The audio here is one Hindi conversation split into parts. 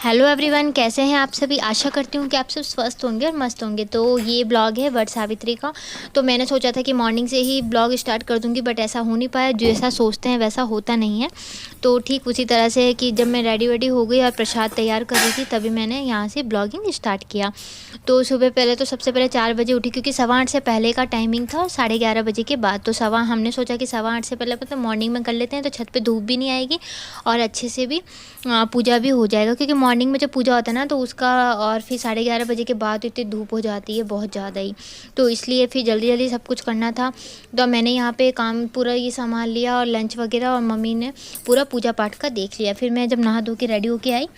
हेलो एवरीवन, कैसे हैं आप सभी। आशा करती हूँ कि आप सब स्वस्थ होंगे और मस्त होंगे। तो ये ब्लॉग है वट सावित्री का। तो मैंने सोचा था कि मॉर्निंग से ही ब्लॉग स्टार्ट कर दूँगी, बट ऐसा हो नहीं पाया। जैसा सोचते हैं वैसा होता नहीं है। तो ठीक उसी तरह से है कि जब मैं रेडी वेडी हो गई और प्रसाद तैयार कर रही थी, तभी मैंने यहाँ से ब्लॉगिंग स्टार्ट किया। तो सुबह पहले तो सबसे पहले 4 बजे उठी, क्योंकि 8:15 से पहले का टाइमिंग था और 11:30 बजे के बाद। तो हमने सोचा कि 8:15 से पहले मतलब मॉर्निंग में कर लेते हैं, तो छत पे धूप भी नहीं आएगी और अच्छे से भी पूजा भी हो जाएगा। क्योंकि मॉर्निंग में जब पूजा होता है ना, तो उसका और फिर 11:30 बजे के बाद इतनी धूप हो जाती है बहुत ज़्यादा ही। तो इसलिए फिर जल्दी जल्दी सब कुछ करना था। तो मैंने यहाँ पे काम पूरा ये संभाल लिया और लंच वगैरह, और मम्मी ने पूरा पूजा पाठ का देख लिया। फिर मैं जब नहा धो के रेडी होके आई,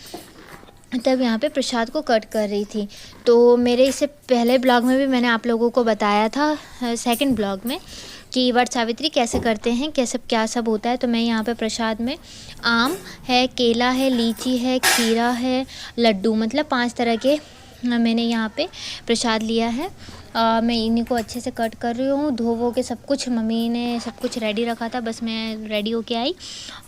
तब यहाँ पे प्रसाद को कट कर रही थी। तो मेरे इससे पहले ब्लॉग में भी मैंने आप लोगों को बताया था, सेकंड ब्लॉग में, कि वट सावित्री कैसे करते हैं, कैसे क्या सब होता है। तो मैं यहाँ पे प्रसाद में आम है, केला है, लीची है, खीरा है, लड्डू, मतलब 5 तरह के मैंने यहाँ पे प्रसाद लिया है। मैं इन्हीं को अच्छे से कट कर रही हूँ। धो वो के सब कुछ मम्मी ने सब कुछ रेडी रखा था, बस मैं रेडी होके आई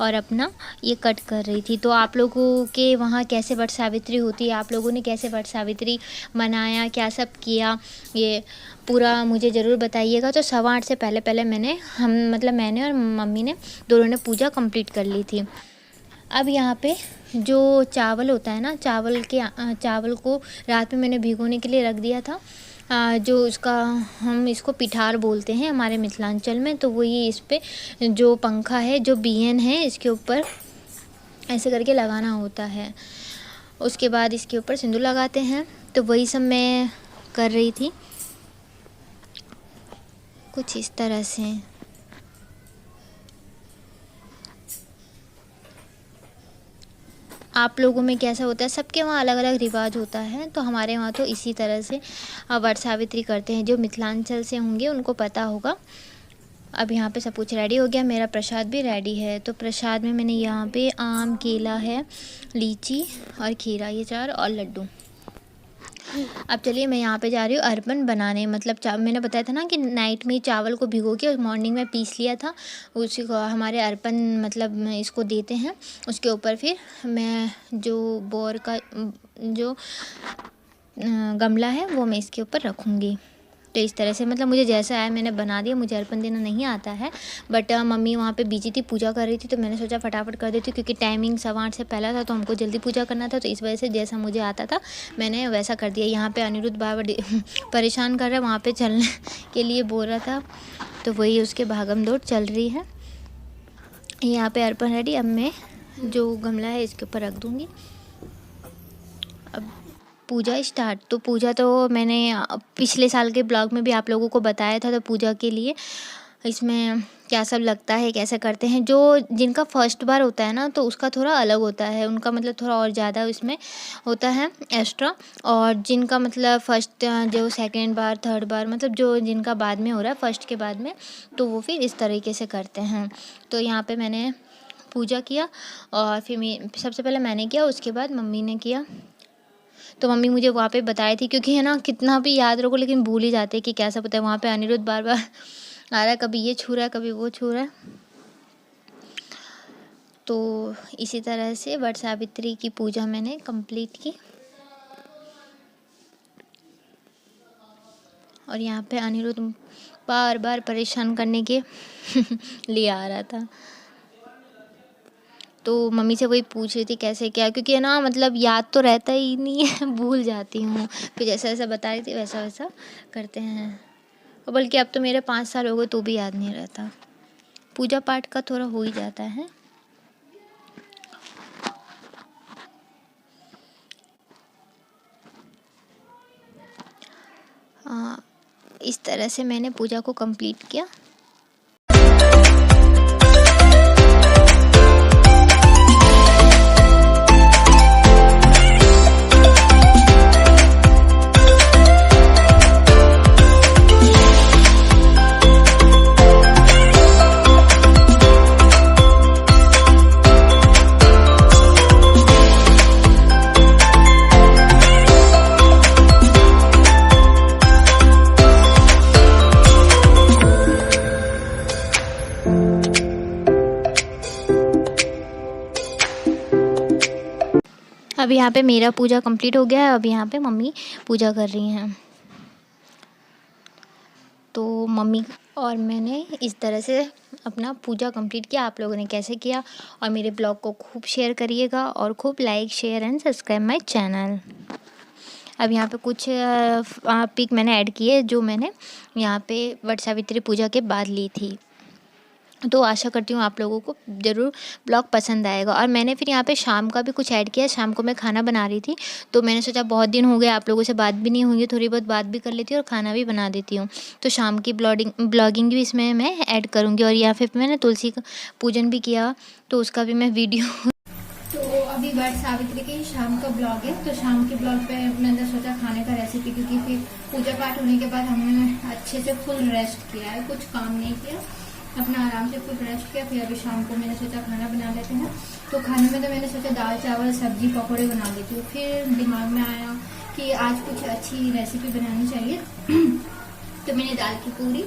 और अपना ये कट कर रही थी। तो आप लोगों के वहाँ कैसे वट सावित्री होती है, आप लोगों ने कैसे वट सावित्री मनाया, क्या सब किया, ये पूरा मुझे ज़रूर बताइएगा। तो 8:15 से पहले मैंने और मम्मी ने दोनों ने पूजा कंप्लीट कर ली थी। अब यहाँ पे जो चावल होता है ना, चावल को रात में मैंने भिगोने के लिए रख दिया था। जो उसका हम इसको पिठार बोलते हैं हमारे मिथिलांचल में। तो वही इस पे जो पंखा है, जो बियन है, इसके ऊपर ऐसे करके लगाना होता है। उसके बाद इसके ऊपर सिंदूर लगाते हैं। तो वही सब मैं कर रही थी कुछ इस तरह से। आप लोगों में कैसा होता है, सबके वहाँ अलग अलग रिवाज होता है। तो हमारे वहाँ तो इसी तरह से वट सावित्री करते हैं। जो मिथिलांचल से होंगे उनको पता होगा। अब यहाँ पे सब कुछ रेडी हो गया, मेरा प्रसाद भी रेडी है। तो प्रसाद में मैंने यहाँ पे आम, केला है, लीची और खीरा, ये 4, और लड्डू। अब चलिए मैं यहाँ पे जा रही हूँ अर्पण बनाने। मतलब मैंने बताया था ना कि नाइट में चावल को भिगो के और मॉर्निंग में पीस लिया था। उसी को हमारे अर्पण मतलब इसको देते हैं। उसके ऊपर फिर मैं जो बोर का जो गमला है वो मैं इसके ऊपर रखूँगी। तो इस तरह से मतलब मुझे जैसा आया मैंने बना दिया। मुझे अर्पण देना नहीं आता है, बट मम्मी वहाँ पे बिजी थी, पूजा कर रही थी। तो मैंने सोचा फटाफट कर देती हूँ, क्योंकि टाइमिंग 8:15 से पहला था, तो हमको जल्दी पूजा करना था। तो इस वजह से जैसा मुझे आता था मैंने वैसा कर दिया। यहाँ पे अनिरुद्ध बार परेशान कर रहा है, वहाँ पर चलने के लिए बोल रहा था। तो वही उसके भागम दौड़ चल रही है। यहाँ पर अर्पण रेडी। अब मैं जो गमला है इसके ऊपर रख दूँगी। अब पूजा स्टार्ट। तो पूजा तो मैंने पिछले साल के ब्लॉग में भी आप लोगों को बताया था। तो पूजा के लिए इसमें क्या सब लगता है, कैसे करते हैं, जो जिनका फर्स्ट बार होता है ना, तो उसका थोड़ा अलग होता है। उनका मतलब थोड़ा और ज़्यादा इसमें होता है एक्स्ट्रा। और जिनका मतलब फर्स्ट, जो सेकंड बार, थर्ड बार, मतलब जो जिनका बाद में हो रहा है, फर्स्ट के बाद में, तो वो फिर इस तरीके से करते हैं। तो यहाँ पे मैंने पूजा किया और फिर सबसे पहले मैंने किया, उसके बाद मम्मी ने किया। तो मम्मी मुझे वहाँ पे बताई थी, क्योंकि है ना कितना भी याद रखो लेकिन भूल ही जाते हैं कि कैसा पता है। वहाँ पे अनिरुद्ध बार बार आ रहा है, कभी ये छू रहा है, कभी वो छू रहा है। तो इसी तरह से वट सावित्री की पूजा मैंने कंप्लीट की। और यहाँ पे अनिरुद्ध बार बार परेशान करने के लिए आ रहा था। तो मम्मी से वही पूछ रही थी कैसे क्या, क्योंकि है ना मतलब याद तो रहता ही नहीं है, भूल जाती हूँ। फिर जैसा जैसा बता रही थी वैसा वैसा करते हैं। और बल्कि अब तो मेरे 5 साल हो गए तो भी याद नहीं रहता। पूजा पाठ का थोड़ा हो ही जाता है। इस तरह से मैंने पूजा को कंप्लीट किया। अब यहाँ पे मेरा पूजा कंप्लीट हो गया है। अब यहाँ पे मम्मी पूजा कर रही हैं। तो मम्मी और मैंने इस तरह से अपना पूजा कंप्लीट किया। आप लोगों ने कैसे किया? और मेरे ब्लॉग को खूब शेयर करिएगा और खूब like share and subscribe my channel. अब यहाँ पे कुछ पिक मैंने ऐड किए जो मैंने यहाँ पे वट सावित्री पूजा के बाद ली थी। तो आशा करती हूँ आप लोगों को ज़रूर ब्लॉग पसंद आएगा। और मैंने फिर यहाँ पे शाम का भी कुछ ऐड किया। शाम को मैं खाना बना रही थी, तो मैंने सोचा बहुत दिन हो गए आप लोगों से बात भी नहीं हुई है, थोड़ी बहुत बात भी कर लेती हूँ और खाना भी बना देती हूँ। तो शाम की ब्लॉगिंग भी इसमें मैं ऐड करूँगी। और यहाँ फिर मैंने तुलसी का पूजन भी किया, तो उसका भी मैं वीडियो तो अभी वट सावित्री के शाम का ब्लॉग है। तो शाम के ब्लॉग पे मैंने सोचा खाने का रेसिपी, क्योंकि फिर पूजा पाठ होने के बाद हमने अच्छे से फुल रेस्ट किया है, कुछ काम नहीं किया, अपना आराम से फुल रेस्ट किया। फिर अभी शाम को मैंने सोचा खाना बना लेते हैं। तो खाने में तो मैंने सोचा दाल चावल सब्जी पकौड़े बना लेती हूँ। फिर दिमाग में आया कि आज कुछ अच्छी रेसिपी बनानी चाहिए तो मैंने दाल की पूरी,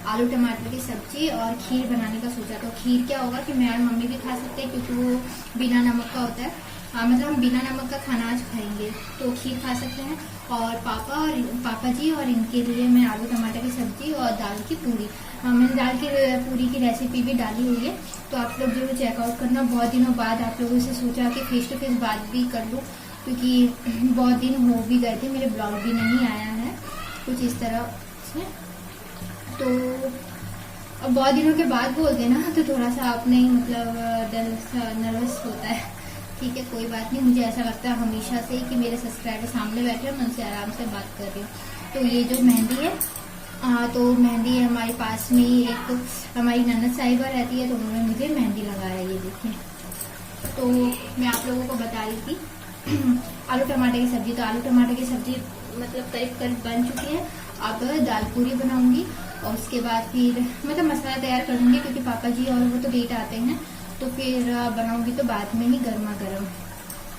आलू टमाटर की सब्जी और खीर बनाने का सोचा। तो खीर क्या होगा कि मैं और मम्मी भी खा सकते हैं, क्योंकि वो बिना नमक का होता है। मतलब हम बिना नमक का खाना आज खाएंगे, तो खीर खा सकते हैं। और पापा जी और इनके लिए मैं आलू टमाटर की सब्जी और दाल की पूरी, मैंने दाल की पूरी की रेसिपी भी डाली हुई है, तो आप लोग जरूर चेकआउट करना। बहुत दिनों बाद आप लोगों से सोचा कि फेस टू फेस बात भी कर लूँ, क्योंकि बहुत दिन हो भी गए थे, मेरे ब्लॉग भी नहीं आया है कुछ इस तरह से। तो अब बहुत दिनों के बाद बोलते ना, तो थोड़ा सा अपने ही मतलब डर सा नर्वस होता है। ठीक है, कोई बात नहीं। मुझे ऐसा लगता है हमेशा से ही कि मेरे सब्सक्राइबर सामने बैठे हैं, मैं उनसे आराम से बात कर रही हूँ। तो ये जो मेहंदी है, तो मेहंदी हमारे पास में ही एक हमारी ननद साहिबा रहती है, तो उन्होंने मुझे मेहंदी लगाया, ये देखिए। तो मैं आप लोगों को बता रही थी आलू टमाटर की सब्जी। तो आलू टमाटर की सब्जी मतलब करीब बन चुकी है। अब दाल पूरी बनाऊंगी और उसके बाद फिर मतलब मसाला तैयार कर दूंगी, क्योंकि पापा जी और वो तो लेट आते हैं, तो फिर बनाऊंगी तो बाद में ही गर्मा गर्म।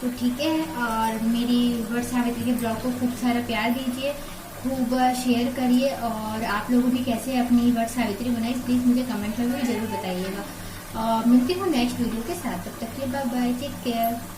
तो ठीक है, और मेरी वट सावित्री के ब्लॉग को खूब सारा प्यार दीजिए, खूब शेयर करिए। और आप लोगों ने कैसे अपनी वट सावित्री बनाई, प्लीज़ मुझे कमेंट में भी जरूर बताइएगा। मिलती हूँ नेक्स्ट वीडियो के साथ, तब तक के बाय बाय, टेक केयर।